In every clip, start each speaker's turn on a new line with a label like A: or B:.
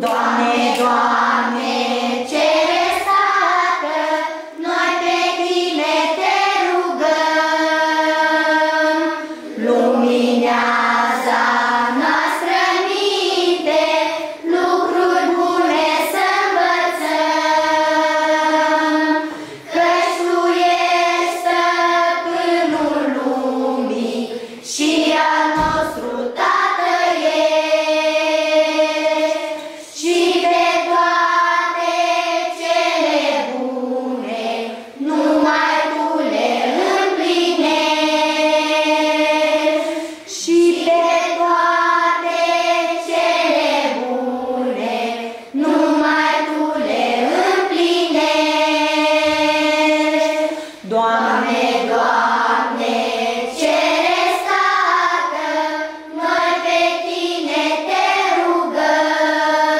A: Doamne, Doamne, cereți Tată, noi pe Tine te rugăm. Luminează noastră minte, lucruri bune să învățăm, căci Tu ești stăpânul lumii și al nostru Tată ești, și pe toate cele bune numai Tu le împlinești, și pe toate cele bune numai Tu le împlinești. Doamne, Doamne, cereți Tată, noi pe Tine te rugăm.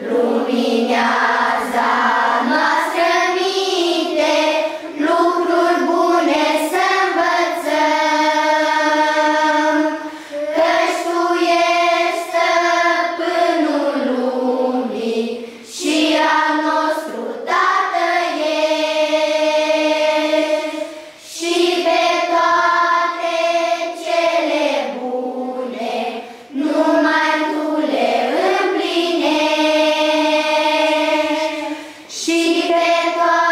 A: Luminează noastră minte, lucruri bune să învățăm, căci Tu ești stăpânul lumii și al nostru Tată ești, și pe toate cele bune numai Tu le împlinești, și pe toate